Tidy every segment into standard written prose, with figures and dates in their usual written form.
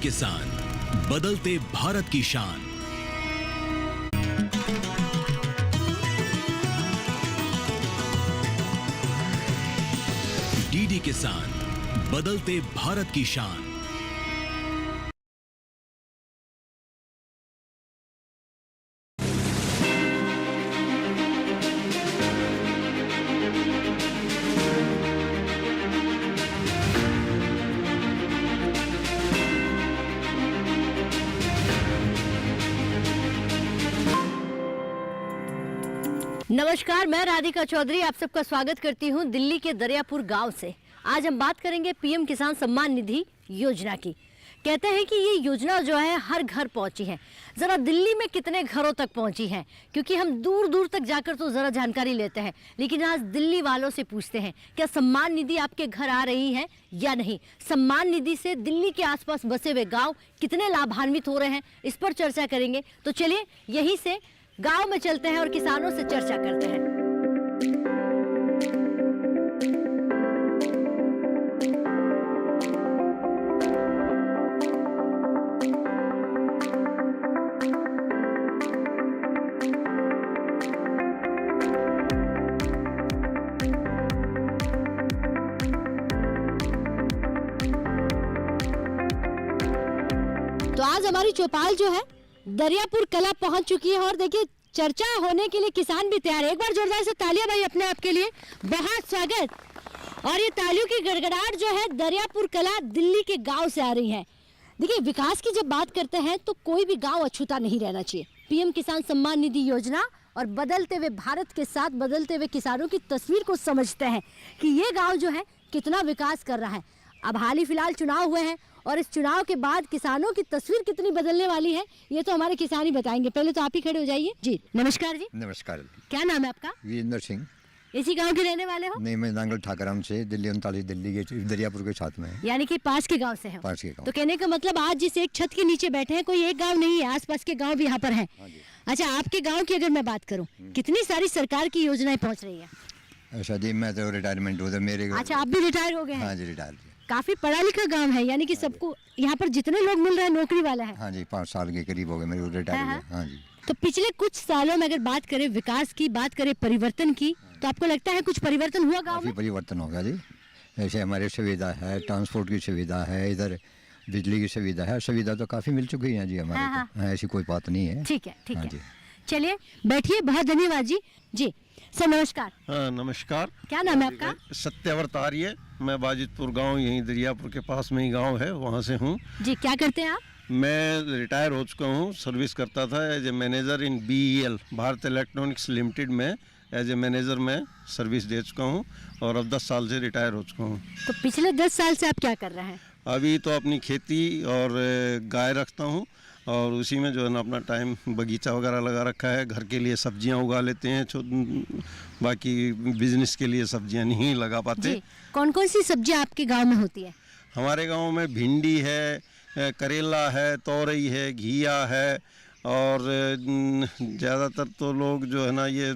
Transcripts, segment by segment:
किसान, बदलते भारत की शान। डीडी किसान, बदलते भारत की शान। नमस्कार, मैं राधिका चौधरी आप सबका स्वागत करती हूं दिल्ली के दरियापुर गांव से। आज हम बात करेंगे पीएम किसान सम्मान निधि योजना की। कहते हैं कि ये योजना जो है हर घर पहुंची है। ज़रा दिल्ली में कितने घरों तक पहुंची है, क्योंकि हम दूर दूर तक जाकर तो ज़रा जानकारी लेते हैं, लेकिन आज दिल्ली वालों से पूछते हैं क्या सम्मान निधि आपके घर आ रही है या नहीं। सम्मान निधि से दिल्ली के आसपास बसे हुए गाँव कितने लाभान्वित हो रहे हैं, इस पर चर्चा करेंगे। तो चलिए यहीं से गांव में चलते हैं और किसानों से चर्चा करते हैं। तो आज हमारी चौपाल जो है दरियापुर कला पहुंच चुकी है और देखिए चर्चा होने के लिए किसान भी तैयार है। एक बार जोरदार से तालियां भाई अपने आप के लिए, बहुत स्वागत। और ये तालियों की गड़गड़ाहट जो है दरियापुर कला दिल्ली के गांव से आ रही है। देखिए विकास की जब बात करते हैं तो कोई भी गांव अछूता नहीं रहना चाहिए। पीएम किसान सम्मान निधि योजना और बदलते हुए भारत के साथ बदलते हुए किसानों की तस्वीर को समझते हैं कि ये गाँव जो है कितना विकास कर रहा है। अब हाल ही फिलहाल चुनाव हुए हैं और इस चुनाव के बाद किसानों की तस्वीर कितनी बदलने वाली है ये तो हमारे किसान ही बताएंगे। पहले तो आप ही खड़े हो जाइए जी। नमस्कार जी। नमस्कार। क्या नाम है आपका? वीरेंद्र सिंह। इसी गांव के रहने वाले हो? नहीं, मैं नांगल ठाकराम से दिल्ली 39 दिल्ली के दरियापुर के साथ में है। यानी कि पास के गांव से हैं। पास के गांव। तो कहने का मतलब आज जिस एक छत के नीचे बैठे हैं कोई एक गांव नहीं है, आसपास के गांव भी यहाँ पर हैं। अच्छा, आपके गांव की अगर मैं बात करूँ कितनी सारी सरकार की योजनाएं पहुँच रही है? ऐसा जी, मैं तो रिटायरमेंट हो मेरे। अच्छा, आप भी रिटायर हो गए हैं? हाँ जी, रिटायर। काफी पढ़ा लिखा गांव है, यानी कि सबको यहाँ पर जितने लोग मिल रहे हैं नौकरी वाला है। हाँ जी, 5 साल के करीब हो गए मेरे रिटायर। हाँ जी। तो पिछले कुछ सालों में अगर बात करें विकास की, बात करें परिवर्तन की, तो आपको लगता है कुछ परिवर्तन हुआ गांव में? काफी परिवर्तन हो गया जी। ऐसे हमारे सुविधा है, ट्रांसपोर्ट की सुविधा है, इधर बिजली की सुविधा है, सुविधा तो काफी मिल चुकी है जी हमारे को। ऐसी कोई बात नहीं है। ठीक है, ठीक है। चलिए बैठिए, बहुत धन्यवाद जी। जी सर नमस्कार। हाँ नमस्कार। क्या नाम है आपका? सत्यावर्त आर्य। मैं बाजितपुर गांव यहीं दरियापुर के पास में ही गांव है, वहां से हूँ जी। क्या करते हैं आप? मैं रिटायर हो चुका हूँ। सर्विस करता था as a manager in BEL Bharat electronics limited में। एज ए मैनेजर मैं सर्विस दे चुका हूँ और अब 10 साल से रिटायर हो चुका हूँ। तो पिछले 10 साल से आप क्या कर रहे हैं? अभी तो अपनी खेती और गाय रखता हूँ और उसी में जो है ना अपना टाइम बगीचा वगैरह लगा रखा है। घर के लिए सब्जियां उगा लेते हैं, बाकी बिजनेस के लिए सब्जियां नहीं लगा पाते। कौन कौन सी सब्जियां आपके गांव में होती है? हमारे गांव में भिंडी है, करेला है, तोरई है, घिया है और ज़्यादातर तो लोग जो है ना ये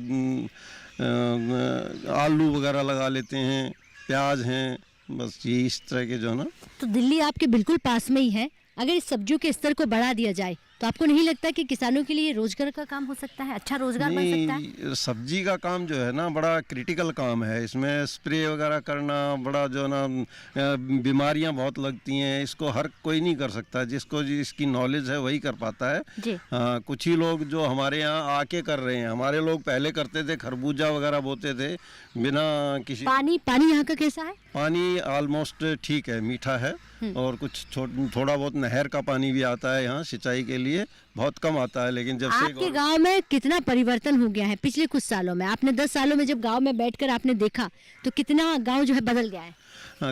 आलू वगैरह लगा लेते हैं, प्याज हैं, बस ये इस तरह के जो है ना। तो दिल्ली आपके बिल्कुल पास में ही है। अगर इस सब्जियों के स्तर को बढ़ा दिया जाए तो आपको नहीं लगता कि किसानों के लिए रोजगार का काम हो सकता है, अच्छा रोजगार बन सकता है? सब्जी का काम जो है ना बड़ा क्रिटिकल काम है। इसमें स्प्रे वगैरह करना बड़ा जो है ना, बीमारियां बहुत लगती हैं। इसको हर कोई नहीं कर सकता, जिसको इसकी नॉलेज है वही कर पाता है। हाँ, कुछ ही लोग जो हमारे यहाँ आके कर रहे हैं। हमारे लोग पहले करते थे, खरबूजा वगैरह बोते थे बिना किसी। पानी यहाँ का कैसा है? पानी ऑलमोस्ट ठीक है, मीठा है और कुछ थोड़ा बहुत नहर का पानी भी आता है यहाँ सिंचाई के लिए, बहुत कम आता है। लेकिन जब से आपके गांव में कितना परिवर्तन हो गया है पिछले कुछ सालों में? आपने 10 सालों में जब गांव में बैठकर आपने देखा तो कितना गांव जो है बदल गया है?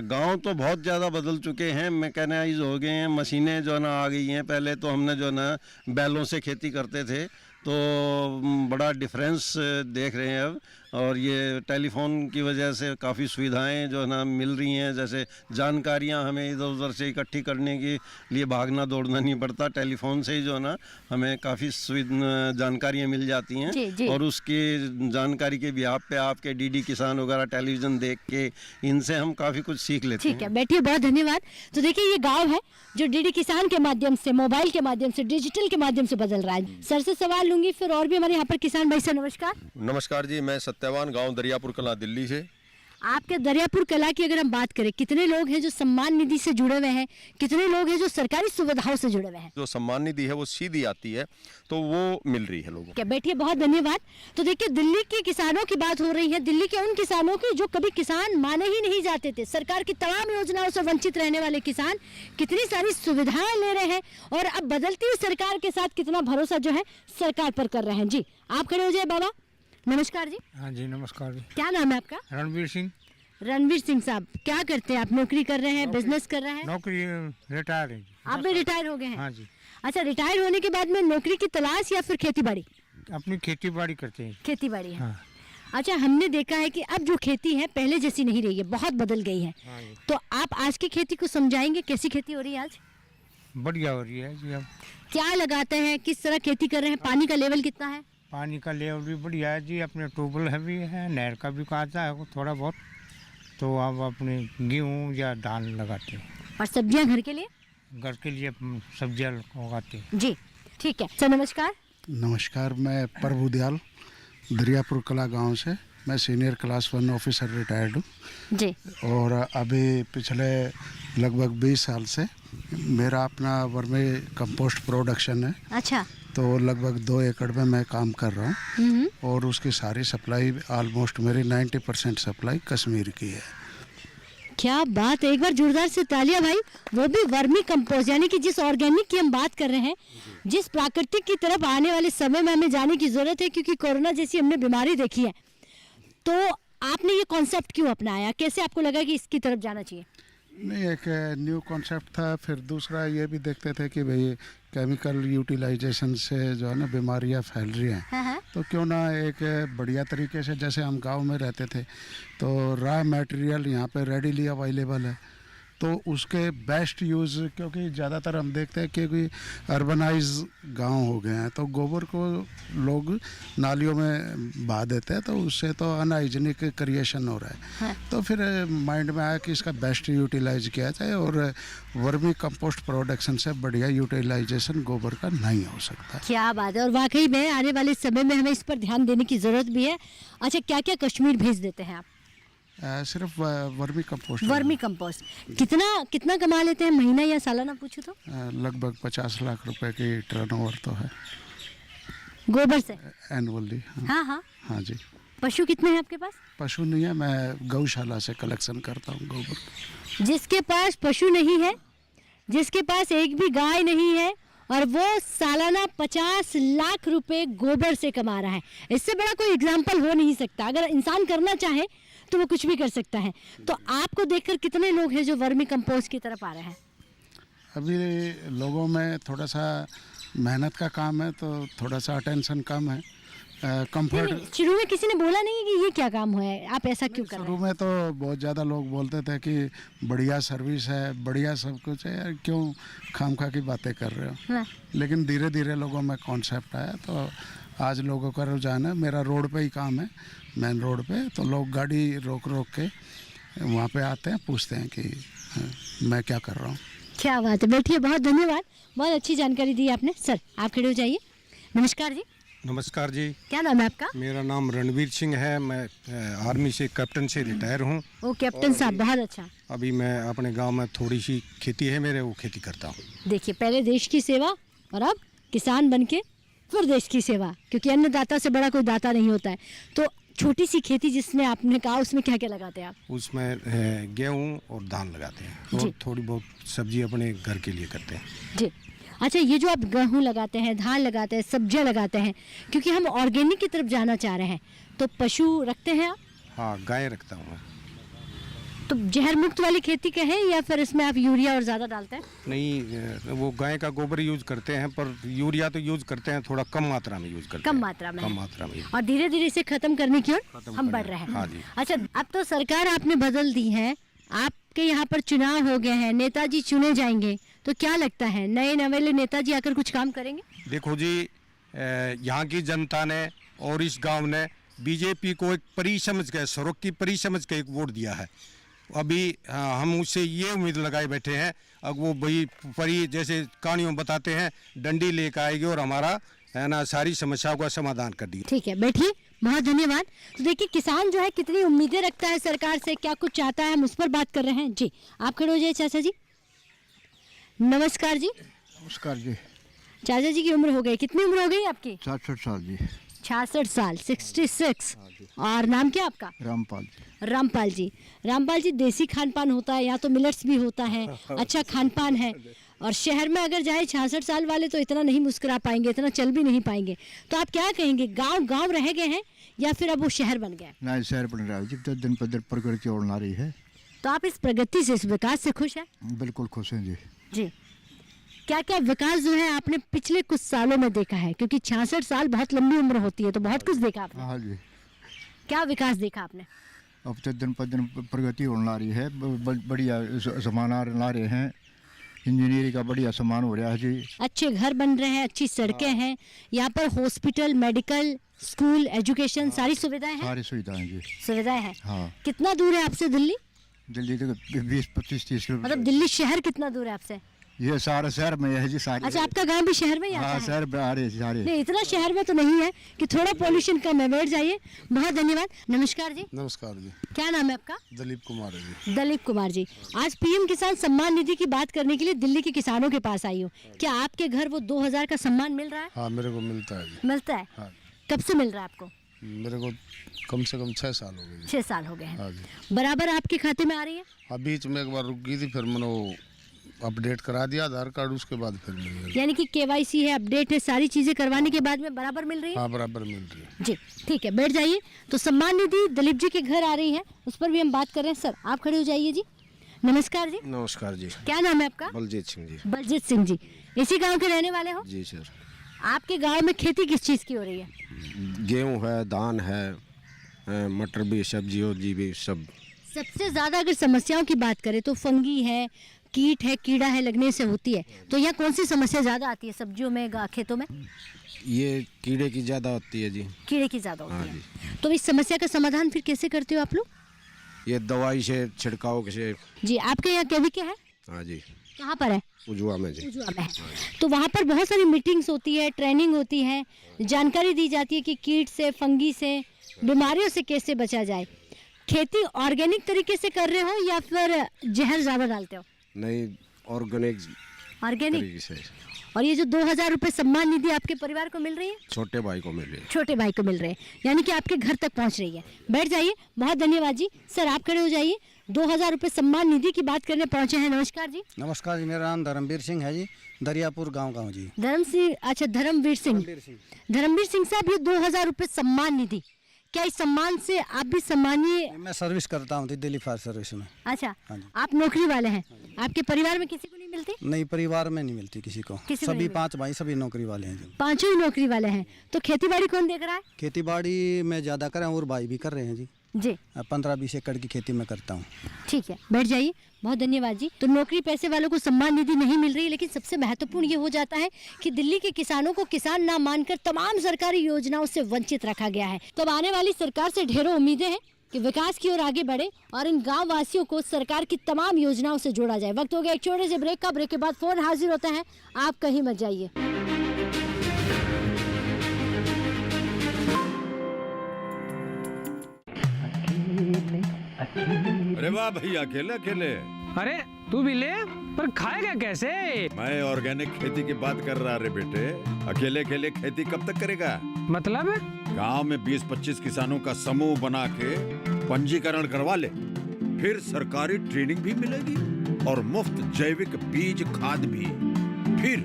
गांव तो बहुत ज़्यादा बदल चुके हैं, मैकेनाइज हो गए हैं, मशीनें जो है ना आ गई हैं। पहले तो हमने जो है ना बैलों से खेती करते थे, तो बड़ा डिफरेंस देख रहे हैं अब। और ये टेलीफोन की वजह से काफ़ी सुविधाएं जो है ना मिल रही हैं, जैसे जानकारियां हमें इधर उधर से इकट्ठी करने के लिए भागना दौड़ना नहीं पड़ता, टेलीफोन से ही जो है ना हमें काफ़ी जानकारियां मिल जाती जी, हैं। जी। और उसकी जानकारी के बिहाफ पे आपके डीडी किसान वगैरह टेलीविज़न देख के इनसे हम काफ़ी कुछ सीख लेते ठीक है, हैं। बैठिए, बहुत धन्यवाद। तो देखिए ये गांव है जो डीडी किसान के माध्यम से, मोबाइल के माध्यम से, डिजिटल के माध्यम से बदल रहा है। सर से सवाल लूंगी, फिर और भी हमारे यहाँ पर किसान भाई से नमस्कार। नमस्कार जी, मैं सत्यवान, गांव दरियापुर कला, दिल्ली से। आपके दरियापुर कला की अगर हम बात करें, कितने लोग हैं जो सम्मान निधि से जुड़े हुए हैं, कितने लोग हैं जो सरकारी सुविधाओं से जुड़े हुए हैं? जो सम्मान निधि है वो सीधी आती है, तो वो मिल रही है लोगों को। क्या, बैठिए, बहुत धन्यवाद। तो देखिए दिल्ली के किसानों की बात हो रही है, दिल्ली के उन किसानों की जो कभी किसान माने ही नहीं जाते थे। सरकार की तमाम योजनाओं से वंचित रहने वाले किसान कितनी सारी सुविधाएं ले रहे हैं और अब बदलती हुई सरकार के साथ कितना भरोसा जो है सरकार पर कर रहे हैं। जी, आप खड़े हो जाए बाबा। नमस्कार जी। हाँ जी, नमस्कार जी। क्या नाम है आपका? रणवीर सिंह। रणवीर सिंह साहब, क्या करते हैं आप? नौकरी कर रहे हैं, बिजनेस कर रहे हैं? नौकरी रिटायर है। आप भी रिटायर हो गए हैं? हाँ जी, अच्छा, रिटायर होने के बाद में नौकरी की तलाश या फिर खेती बाड़ी? अपनी खेती बाड़ी करते हैं। खेती बाड़ी है। हाँ। अच्छा, हमने देखा है कि अब जो खेती है पहले जैसी नहीं रही है, बहुत बदल गई है। हाँ जी। तो आप आज की खेती को समझाएंगे, कैसी खेती हो रही है आज? बढ़िया हो रही है जी। अब क्या लगाते हैं, किस तरह खेती कर रहे हैं, पानी का लेवल कितना है? पानी का लेवल भी बढ़िया है जी। अपने ट्यूबवेल है भी है, नहर का भी आता है थोड़ा बहुत। तो अब अपने गेहूँ या धान लगाते हैं। और सब्जियां घर के लिए? घर के लिए सब्जियाँ उगाते हैं। जी, ठीक है सर, नमस्कार। नमस्कार, मैं प्रभु दयाल, दरियापुर कला गांव से। मैं सीनियर क्लास 1 ऑफिसर रिटायर्ड हूँ जी। और अभी पिछले लगभग 20 साल से मेरा अपना वर्मी कंपोस्ट प्रोडक्शन है। अच्छा। तो लगभग 2 एकड़ में मैं काम कर रहा हूँ और उसकी सारी सप्लाई ऑलमोस्ट मेरी 90% सप्लाई कश्मीर की है। क्या बात है, एक बार जोरदार से तालियां भाई। वो भी वर्मी कंपोस्ट, यानी कि जिस ऑर्गेनिक की हम बात कर रहे हैं, जिस प्राकृतिक की तरफ आने वाले समय में हमें जाने की जरूरत है, क्योंकि कोरोना जैसी हमने बीमारी देखी है। तो आपने ये कॉन्सेप्ट क्यों अपनाया, कैसे आपको लगा कि इसकी तरफ जाना चाहिए? नहीं, एक न्यू कॉन्सेप्ट था। फिर दूसरा ये भी देखते थे कि भाई केमिकल यूटिलाइजेशन से जो है ना बीमारियां फैल रही हैं। हाँ। तो क्यों ना एक बढ़िया तरीके से, जैसे हम गांव में रहते थे तो रॉ मटेरियल यहाँ पे रेडीली अवेलेबल है, तो उसके बेस्ट यूज़, क्योंकि ज़्यादातर हम देखते हैं क्योंकि अर्बनाइज गांव हो गए हैं, तो गोबर को लोग नालियों में बहा देते हैं, तो उससे तो अनहाइजीनिक क्रिएशन हो रहा है। हाँ। तो फिर माइंड में आया कि इसका बेस्ट यूटिलाइज किया जाए, और वर्मी कंपोस्ट प्रोडक्शन से बढ़िया यूटिलाइजेशन गोबर का नहीं हो सकता। क्या बात है, और वाकई में आने वाले समय में हमें इस पर ध्यान देने की जरूरत भी है। अच्छा, क्या क्या कश्मीर भेज देते हैं आप? सिर्फ वर्मी कंपोस्ट। वर्मी कंपोस्ट कितना कमा लेते हैं महीना या सालाना पूछूं तो? लगभग 50 लाख रुपए की टर्नओवर तो है गोबर से एनुअली। हाँ हाँ। हाँ जी। पशु कितने हैं आपके पास? पशु नहीं है, मैं गौशाला से कलेक्शन करता हूँ गोबर। जिसके पास पशु नहीं है, जिसके पास एक भी गाय नहीं है, और वो सालाना 50 लाख रुपए गोबर से कमा रहा है, इससे बड़ा कोई एग्जाम्पल हो नहीं सकता। अगर इंसान करना चाहे तो वो कुछ भी कर सकता है। तो आपको देखकर कितने लोग हैं जो वर्मी कंपोस्ट की तरफ आ रहे हैं? अभी लोगों में थोड़ा सा मेहनत का काम है, तो थोड़ा सा अटेंशन कम है। कंफर्ट। शुरू में किसी ने बोला नहीं कि ये क्या काम है, आप ऐसा क्यों कर रहे शुरू हैं? में तो बहुत ज़्यादा लोग बोलते थे कि बढ़िया सर्विस है, बढ़िया सब कुछ है, यार क्यों खामखा की बातें कर रहे हो। हाँ। लेकिन धीरे धीरे लोगों में कॉन्सेप्ट आया, तो आज लोगों का रुझान है। मेरा रोड पे ही काम है, मेन रोड पे, तो लोग गाड़ी रोक रोक के वहाँ पे आते हैं, पूछते हैं कि मैं क्या कर रहा हूँ। क्या बात है, बैठिए, बहुत धन्यवाद, बहुत अच्छी जानकारी दी आपने। सर, आप खड़े हो जाइए। नमस्कार जी। नमस्कार जी। क्या नाम है आपका? मेरा नाम रणवीर सिंह है। मैं आर्मी से कैप्टन से रिटायर हूँ। ओ कैप्टन साहब, बहुत अच्छा। अभी मैं अपने गांव में थोड़ी सी खेती है मेरे, वो खेती करता हूँ। देखिए, पहले देश की सेवा और अब किसान बनके फिर देश की सेवा, क्योंकि अन्नदाता से बड़ा कोई दाता नहीं होता है। तो छोटी सी खेती जिसमें आपने कहा, उसमें क्या क्या लगाते हैं आप? उसमें गेहूँ और धान लगाते हैं, और थोड़ी बहुत सब्जी अपने घर के लिए करते हैं जी। अच्छा, ये जो आप गेहूँ लगाते हैं, धान लगाते हैं, सब्जियाँ लगाते हैं, क्योंकि हम ऑर्गेनिक की तरफ जाना चाह रहे हैं, तो पशु रखते हैं आप? हाँ, गाय रखता हूँ मैं। तो जहर मुक्त वाली खेती का है या फिर इसमें आप यूरिया और ज़्यादा डालते हैं? नहीं, वो गाय का गोबर यूज करते हैं, पर यूरिया तो यूज करते हैं, थोड़ा कम मात्रा में यूज करते कम हैं। मात्रा में कम है। मात्रा में। और धीरे धीरे इसे खत्म करने की ओर हम बढ़ रहे हैं। हाँ जी। अच्छा, अब तो सरकार आपने बदल दी है, आपके यहाँ पर चुनाव हो गए हैं, नेताजी चुने जाएंगे, तो क्या लगता है नए नवेले नेताजी आकर कुछ काम करेंगे? देखो जी, यहाँ की जनता ने और इस गांव ने बीजेपी को एक परी समझ के, सड़क की परी समझ के एक वोट दिया है। अभी हम उससे ये उम्मीद लगाए बैठे हैं, अब वो वही परी जैसे कहानियों बताते हैं, डंडी लेकर आएगी और हमारा है ना सारी समस्याओं का समाधान कर दिया। ठीक है, बैठिए, बहुत धन्यवाद। तो देखिए, किसान जो है कितनी उम्मीदें रखता है सरकार से, क्या कुछ चाहता है, हम उस पर बात कर रहे हैं। जी, आप खड़े हो जाइए चाचा जी। नमस्कार जी। नमस्कार जी। चाचा जी की उम्र हो गई, कितनी उम्र हो गई आपकी? 66 साल जी। 66 साल, 66। और नाम क्या आपका? रामपाल जी। रामपाल जी। रामपाल जी, देसी खान पान होता है, यहाँ तो मिलेट्स भी होता है, अच्छा खान पान है। और शहर में अगर जाए 66 साल वाले तो इतना नहीं मुस्कुरा पाएंगे, इतना चल भी नहीं पाएंगे। तो आप क्या कहेंगे, गांव गांव रह गए हैं या फिर अब वो शहर बन गया? नया शहर बन रहा है जी, तो दिन पर दिन प्रगति और आ रही है। तो आप इस प्रगति से, इस विकास से खुश हैं? बिल्कुल खुश हैं जी। जी। क्या क्या विकास जो है आपने पिछले कुछ सालों में देखा है, क्योंकि 66 साल बहुत लंबी उम्र होती है, तो बहुत कुछ देखा आपने। हाँ जी। क्या विकास देखा आपने? अब तो दिन पर दिन प्रगति होने आ रही है, बढ़िया सामान ला रहे हैं, इंजीनियरिंग का बढ़िया सामान हो रहा है जी। अच्छे घर बन रहे हैं, अच्छी सड़कें हैं, यहाँ पर हॉस्पिटल, मेडिकल, स्कूल, एजुकेशन, सारी सुविधाएं हैं। सारी सुविधाएं जी। सुविधाएं हैं। हाँ। कितना दूर है आपसे दिल्ली? दिल्ली तक 20-25-30 किलोमीटर। मतलब दिल्ली शहर कितना दूर है आपसे? ये सारा शहर में है जी, सारी। अच्छा, आपका गांव भी शहर में ही आता हाँ, है? शहर में आ रहे सारे। नहीं, इतना शहर में तो नहीं है कि थोड़ा पॉल्यूशन कम है। बैठ जाइए, बहुत धन्यवाद। नमस्कार जी। नमस्कार जी। क्या नाम है आपका? दलीप कुमार है जी। दलीप कुमार जी। आज पीएम किसान सम्मान निधि की बात करने के लिए दिल्ली के किसानों के पास आई हूँ। क्या आपके घर वो 2000 का सम्मान मिल रहा है? हाँ, मेरे को मिलता है जी। मिलता है। हाँ। कब से मिल रहा है आपको? मेरे को कम से कम 6 साल हो गए जी। 6 साल हो गए हैं। हाँ जी। बराबर आपके खाते में आ रही है? हाँ, बीच में एक बार रुक गई थी, फिर मैंने वो अपडेट करा दिया आधार कार्ड, उसके बाद फिर मिल गई। यानी कि केवाईसी है, अपडेट है, सारी चीजें करवाने के बाद में बराबर मिल रही है? हाँ, बराबर मिल रही है जी, ठीक है, बैठ जाइए। तो सम्मान निधि दिलीप जी के घर आ रही है, उस पर भी हम बात कर रहे हैं। सर, आप खड़े हो जाइए जी। नमस्कार जी। नमस्कार जी। क्या नाम है आपका? बलजीत सिंह जी। बलजीत सिंह जी। इसी गांव के रहने वाले हो? जी सर। आपके गांव में खेती किस चीज की हो रही है? गेहूँ है, धान है, मटर भी, सब्जी वब्जी भी सब। सबसे ज्यादा अगर समस्याओं की बात करें तो फंगी है, कीट है, कीड़ा है लगने से होती है। तो यहाँ कौन सी समस्या ज्यादा आती है सब्जियों में, खेतों में? ये कीड़े की ज़्यादा होती है जी। कीड़े की ज्यादा होती हाँ है। तो इस समस्या का समाधान फिर कैसे करते हो आप लोग? ये दवाई से, छिड़काव से। जी, आपके यहाँ केवीके है? हाँ जी। कहाँ पर है? उजुआ में जी। उजुआ में है। तो वहाँ पर बहुत सारी मीटिंग्स होती है, ट्रेनिंग होती है, जानकारी दी जाती है कि कीट से, फंगी से, बीमारियों से कैसे बचा जाए। खेती ऑर्गेनिक तरीके से कर रहे हो या फिर जहर ज़्यादा डालते हो? नहीं, ऑर्गेनिक ऑर्गेनिक। तरीके से। और ये जो 2000 रुपये सम्मान निधि आपके परिवार को मिल रही है? छोटे भाई को मिल रही है। छोटे भाई को मिल रहे हैं, यानी कि आपके घर तक पहुंच रही है। बैठ जाइए, बहुत धन्यवाद जी। सर, आप खड़े हो जाइए। 2000 रुपये सम्मान निधि की बात करने पहुंचे हैं। नमस्कार जी। नमस्कार जी, मेरा नाम धर्मवीर सिंह है जी, दरियापुर गांव का हूँ जी। धर्मवीर सिंह। धर्मवीर सिंह साहब, ये 2000 रुपये सम्मान निधि, क्या इस सम्मान से आप भी सम्मानीय? मैं सर्विस करता हूँ दिल्ली फायर सर्विस में। अच्छा, हाँ जी। आप नौकरी वाले हैं। आपके परिवार में किसी को नहीं मिलती? नहीं, परिवार में नहीं मिलती किसी को। सभी 5 भाई सभी नौकरी वाले हैं जी। 5 ही नौकरी वाले हैं। तो खेती बाड़ी कौन देख रहा है? खेती बाड़ी में ज़्यादा करें और भाई भी कर रहे हैं जी। जी, 15-20 एकड़ की खेती में करता हूँ। ठीक है, बैठ जाइए, बहुत धन्यवाद जी। तो नौकरी पैसे वालों को सम्मान निधि नहीं मिल रही, लेकिन सबसे महत्वपूर्ण ये हो जाता है कि दिल्ली के किसानों को किसान ना मानकर तमाम सरकारी योजनाओं से वंचित रखा गया है। तो अब आने वाली सरकार से ढेरों उम्मीदें हैं कि विकास की ओर आगे बढ़े और इन गांव वासियों को सरकार की तमाम योजनाओं से जोड़ा जाए। वक्त हो गया एक छोटे से ब्रेक का। ब्रेक के बाद फोन हाजिर होता है, आप कहीं मत जाइए। अरे वाह भैया, अकेले अकेले। अरे तू भी ले, पर खाएगा कैसे? मैं ऑर्गेनिक खेती की बात कर रहा रे बेटे। अकेले अकेले खेती कब तक करेगा? मतलब? गांव में 20-25 किसानों का समूह बना के पंजीकरण करवा ले, फिर सरकारी ट्रेनिंग भी मिलेगी और मुफ्त जैविक बीज खाद भी। फिर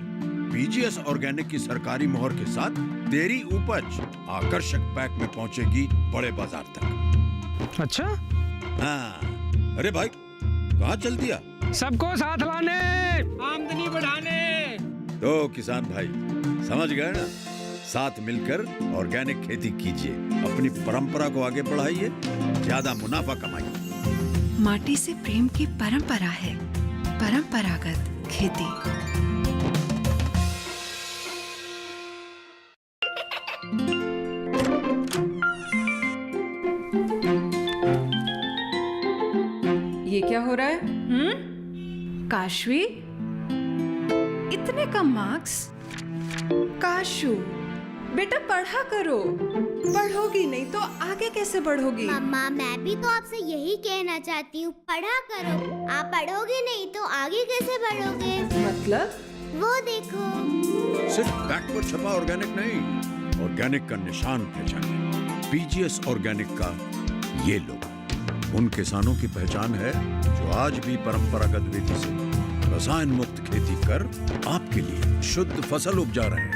बीजीएस ऑर्गेनिक की सरकारी मोहर के साथ तेरी उपज आकर्षक पैक में पहुंचेगी बड़े बाजार तक। अच्छा। हाँ, अरे भाई कहाँ चल दिया? सबको साथ लाने, आमदनी बढ़ाने। तो किसान भाई समझ गए ना, साथ मिलकर ऑर्गेनिक खेती कीजिए, अपनी परंपरा को आगे बढ़ाइए, ज्यादा मुनाफा कमाइए। माटी से प्रेम की परंपरा है परंपरागत खेती। ये क्या हो रहा है? काशवी, इतने कम मार्क्स? काशू बेटा पढ़ा करो, पढ़ोगी नहीं तो आगे कैसे बढ़ोगी? मम्मा मैं भी तो आपसे यही कहना चाहती हूँ, पढ़ा करो। आप पढ़ोगे नहीं तो आगे कैसे बढ़ोगे? मतलब? वो देखो, सिर्फ बैक पर छपा ऑर्गेनिक नहीं, ऑर्गेनिक का निशान पहचानिए। पीजीएस ऑर्गेनिक का ये लोग उन किसानों की पहचान है जो आज भी परंपरागत विधि से रसायन मुक्त खेती कर आपके लिए शुद्ध फसल उपजा रहे हैं।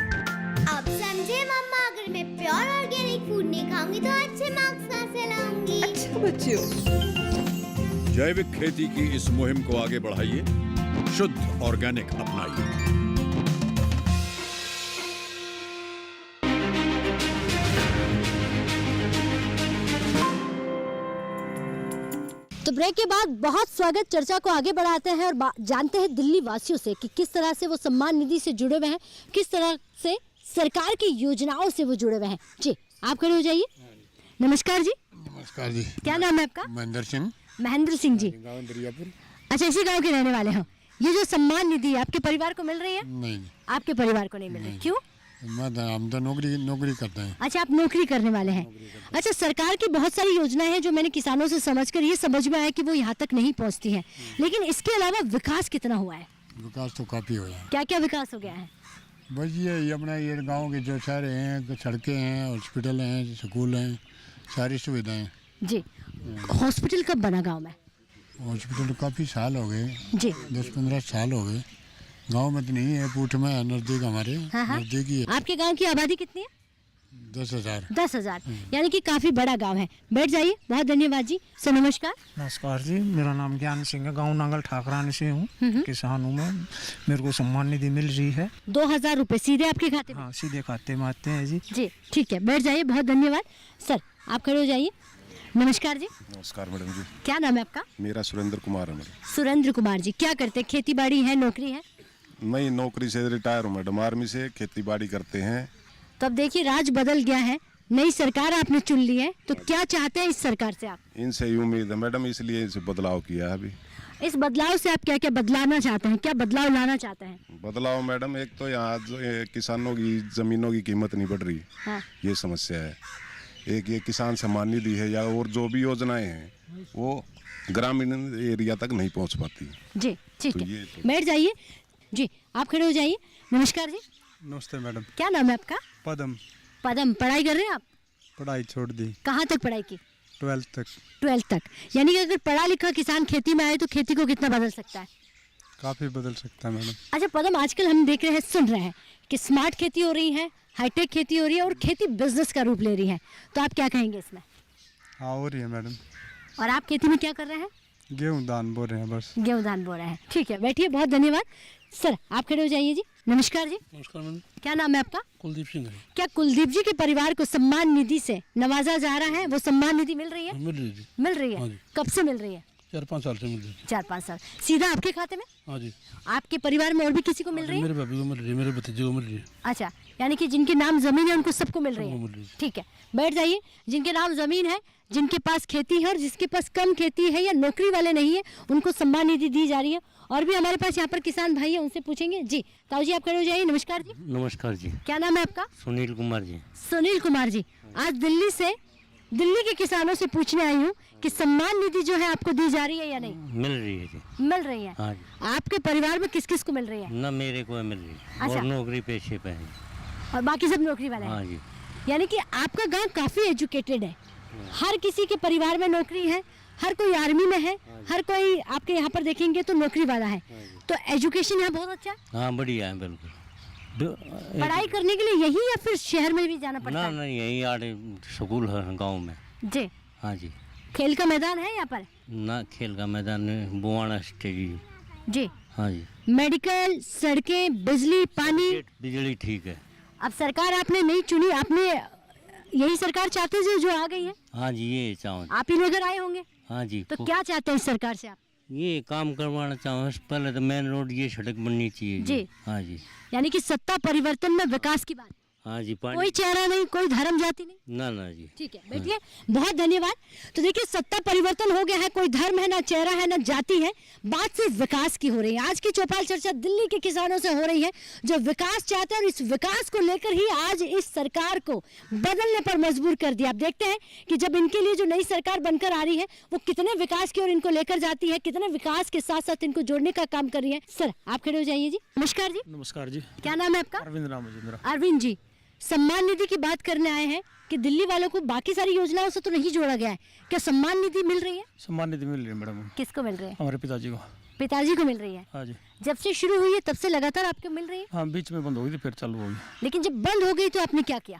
अब समझे मम्मा, अगर मैं प्योर ऑर्गेनिक फूड नहीं खाऊंगी तो अच्छे मार्क्स कहाँ से लाऊंगी? अच्छा बच्चों, जैविक खेती की इस मुहिम को आगे बढ़ाइए, शुद्ध ऑर्गेनिक अपनाइए। तो ब्रेक के बाद बहुत स्वागत, चर्चा को आगे बढ़ाते हैं और जानते हैं दिल्ली वासियों से कि किस तरह से वो सम्मान निधि से जुड़े हुए हैं, किस तरह से सरकार की योजनाओं से वो जुड़े हुए हैं। जी आप खड़े हो जाइए। नमस्कार जी। नमस्कार जी। क्या नाम है आपका? महेंद्र सिंह। महेंद्र सिंह जी, गाँव दरियापुर। अच्छा इसी गाँव के रहने वाले हो। ये जो सम्मान निधि आपके परिवार को मिल रही है? नहीं, आपके परिवार को नहीं मिल रही, क्यों? हम तो नौकरी करते हैं। अच्छा आप नौकरी करने वाले हैं। अच्छा सरकार की बहुत सारी योजनाएं हैं जो मैंने किसानों से समझकर ये समझ में आया कि वो यहाँ तक नहीं पहुँचती हैं, लेकिन इसके अलावा विकास कितना हुआ है? विकास तो काफ़ी हुआ है। क्या क्या विकास हो गया है? बस ये अपना ये गांव के जो शहर हैं, सड़कें हैं, हॉस्पिटल हैं, स्कूल हैं, सारी सुविधाएं। जी हॉस्पिटल कब बना गांव में? हॉस्पिटल काफ़ी साल हो गए जी, 10-15 साल हो गए। गांव में तो नहीं है, पूठ में है, नज़दीक हमारे। हाँ। नज़दीक ही है। आपके गांव की आबादी कितनी है? 10,000। 10,000, यानी कि काफी बड़ा गांव है। बैठ जाइए, बहुत धन्यवाद जी। सर नमस्कार। नमस्कार जी, मेरा नाम ज्ञान सिंह है, गाँव नांगल ठाकरानी से हूँ, किसान हूँ मैं। मेरे को सम्मान निधि मिल रही है 2,000 रुपए सीधे आपके खाते में? हाँ, सीधे खाते में आते हैं जी। जी ठीक है, बैठ जाइए, बहुत धन्यवाद। सर आप खड़े हो जाइए। नमस्कार जी। नमस्कार मैडम जी। क्या नाम है आपका? मेरा सुरेंद्र कुमार है मैडम। सुरेंद्र कुमार जी, क्या करते हैं? खेती बाड़ी है, नौकरी है? मैं नौकरी से रिटायर हूँ मैडम, आर्मी से। खेती बाड़ी करते हैं। तो अब देखिए राज बदल गया है, नई सरकार आपने चुन ली है, तो क्या चाहते हैं इस सरकार से आप? इनसे ही उम्मीद है मैडम, इसलिए इनसे बदलाव किया है अभी। इस बदलाव से आप क्या क्या बदलाना चाहते हैं, क्या बदलाव लाना चाहते हैं? बदलाव मैडम, एक तो यहाँ किसानों की जमीनों की कीमत नहीं बढ़ रही, हाँ। ये समस्या है। एक ये किसान सम्मान निधि है या और जो भी योजनाएं हैं वो ग्रामीण एरिया तक नहीं पहुँच पाती। जी ठीक है, बैठ जाइए जी। आप खड़े हो जाइए। नमस्कार जी। नमस्ते मैडम। क्या नाम है आपका? पदम। पदम, पढ़ाई कर रहे हैं आप? पढ़ाई छोड़ दी। कहाँ तक पढ़ाई की? 12th तक। 12th तक, यानी कि अगर पढ़ा लिखा किसान खेती में आए तो खेती को कितना बदल सकता है? काफ़ी बदल सकता है मैडम। अच्छा पदम, आजकल हम देख रहे हैं, सुन रहे हैं कि स्मार्ट खेती हो रही है, हाईटेक खेती हो रही है और खेती बिजनेस का रूप ले रही है, तो आप क्या कहेंगे इसमें? हाँ हो रही है मैडम। और आप खेती में क्या कर रहे हैं? गेहूँ धान बो रहे हैं बस। गेहूँ धान बो रहे हैं, ठीक है, बैठिए, बहुत धन्यवाद। सर आप खड़े हो जाइए जी। नमस्कार जी। नमस्कार मैडम। क्या नाम है आपका? कुलदीप सिंह है। क्या कुलदीप जी के परिवार को सम्मान निधि से नवाजा जा रहा है? वो सम्मान निधि मिल रही है? मिल रही है। मिल रही है। कब से मिल रही है? 4-5 साल से मिल रही है। 4-5 साल सीधा आपके खाते में? हाँ जी। आपके परिवार में और भी किसी को मिल रही है? मेरे भाभी को मिल रही है, मेरे भतीजे को मिल रही है। अच्छा, यानी कि जिनके नाम जमीन है उनको सबको मिल रही है, ठीक है, बैठ जाइए। जिनके नाम जमीन है, जिनके पास खेती है और जिसके पास कम खेती है या नौकरी वाले नहीं है, उनको सम्मान निधि दी जा रही है। और भी हमारे पास यहाँ पर किसान भाई है, उनसे पूछेंगे। जी ताऊ जी आप खड़े हो जाइए। नमस्कार जी। नमस्कार जी। क्या नाम है आपका? सुनील कुमार जी। सुनील कुमार जी, आज दिल्ली के किसानों से पूछने आई हूँ कि सम्मान निधि जो है आपको दी जा रही है या नहीं? मिल रही है जी। मिल रही है। हाँ जी। आपके परिवार में किस किस को मिल रही है? न मेरे को मिल रही है। अच्छा। और नौकरी पेशे पे है। और बाकी सब नौकरी वाले हैं? हाँ जी। यानी कि आपका गांव काफी एजुकेटेड है, हर किसी के परिवार में नौकरी है, हर कोई आर्मी में है, हर कोई आपके यहाँ पर देखेंगे तो नौकरी वाला है, तो एजुकेशन यहाँ बहुत अच्छा है। हाँ बढ़िया है बिल्कुल। पढ़ाई करने के लिए यही या फिर शहर में भी जाना पड़ता है? नहीं, यही आड़े स्कूल है गाँव में। जी। हाँ जी। खेल का मैदान है यहाँ पर? ना खेल का मैदान में बुआना स्टेडियम। जी हाँ जी। मेडिकल, सड़कें, बिजली, पानी, बिजली ठीक है। अब सरकार आपने नहीं चुनी, आपने यही सरकार चाहते थे जो आ गई है? हाँ जी, ये चाहूँ। आप ही लेकर आए होंगे? हाँ जी। तो क्या चाहते हैं इस सरकार से आप? ये काम करवाना चाहूँ, पहले तो मेन रोड ये सड़क बननी चाहिए जी। हाँ जी। यानी कि सत्ता परिवर्तन में विकास की बात। हाँ जी। कोई चेहरा नहीं, कोई धर्म जाति नहीं। ना जी। ठीक है, बैठिए। बहुत धन्यवाद। तो देखिए, सत्ता परिवर्तन हो गया है, कोई धर्म है, ना चेहरा है, ना जाति है, बात सिर्फ विकास की हो रही है। आज की चौपाल चर्चा दिल्ली के किसानों से हो रही है, जो विकास चाहते हैं, और इस विकास को लेकर ही आज इस सरकार को बदलने पर मजबूर कर दिया। आप देखते हैं कि जब इनके लिए जो नई सरकार बनकर आ रही है, वो कितने विकास की ओर इनको लेकर जाती है, कितने विकास के साथ साथ इनको जोड़ने का काम कर रही है। सर, आप खड़े हो जाइए जी। नमस्कार जी। नमस्कार जी। क्या नाम है आपका? अरविंद राम मजेंद्र। अरविंद जी, सम्मान निधि की बात करने आए हैं कि दिल्ली वालों को बाकी सारी योजनाओं से तो नहीं जोड़ा गया है, क्या सम्मान निधि मिल रही है? सम्मान निधि मिल रही है मैडम। किसको मिल रही है? हमारे पिताजी को। पिताजी को मिल रही है? हाँ जी। जब से शुरू हुई है तब से लगातार आपको मिल रही है? हाँ, बीच में बंद हो गई थी, फिर चालू हो गई। लेकिन जब बंद हो गई तो आपने क्या किया?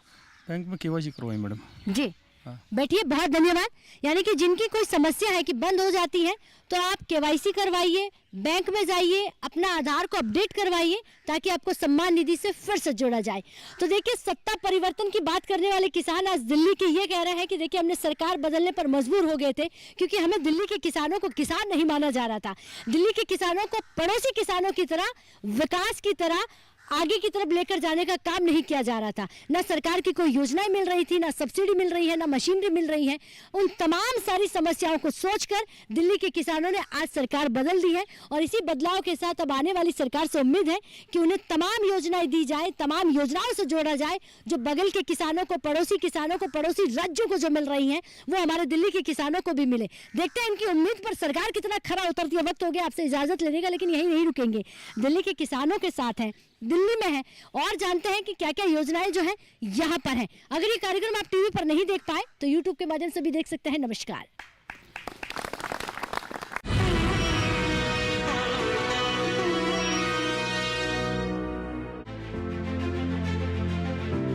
बैंक में केवाईसी करवाई मैडम जी। बैठिए, बहुत धन्यवाद। यानी कि जिनकी कोई समस्या है कि बंद हो जाती है, तो आप केवाईसी करवाइए, बैंक में जाइए, अपना आधार को अपडेट करवाइए, ताकि आपको सम्मान निधि से फिर से जोड़ा जाए। तो देखिए, सत्ता परिवर्तन की बात करने वाले किसान आज दिल्ली के ये कह रहे हैं कि देखिए, हमने सरकार बदलने पर मजबूर हो गए थे, क्योंकि हमें दिल्ली के किसानों को किसान नहीं माना जा रहा था। दिल्ली के किसानों को पड़ोसी किसानों की तरह, विकास की तरह आगे की तरफ लेकर जाने का काम नहीं किया जा रहा था। ना सरकार की कोई योजनाएं मिल रही थी, ना सब्सिडी मिल रही है, ना मशीनरी मिल रही है। उन तमाम सारी समस्याओं को सोचकर दिल्ली के किसानों ने आज सरकार बदल दी है, और इसी बदलाव के साथ अब आने वाली सरकार से उम्मीद है कि उन्हें तमाम योजनाएं दी जाए, तमाम योजनाओं से जोड़ा जाए, जो बगल के किसानों को, पड़ोसी किसानों को, पड़ोसी राज्यों को जो मिल रही है, वो हमारे दिल्ली के किसानों को भी मिले। देखते हैं इनकी उम्मीद पर सरकार कितना खरा उतरती है। वक्त हो गया आपसे इजाजत लेने का, लेकिन यही नहीं रुकेंगे, दिल्ली के किसानों के साथ हैं, दिल्ली में है, और जानते हैं कि क्या क्या योजनाएं जो है यहाँ पर हैं। अगर ये कार्यक्रम आप टीवी पर नहीं देख पाए तो YouTube के माध्यम से भी देख सकते हैं। नमस्कार।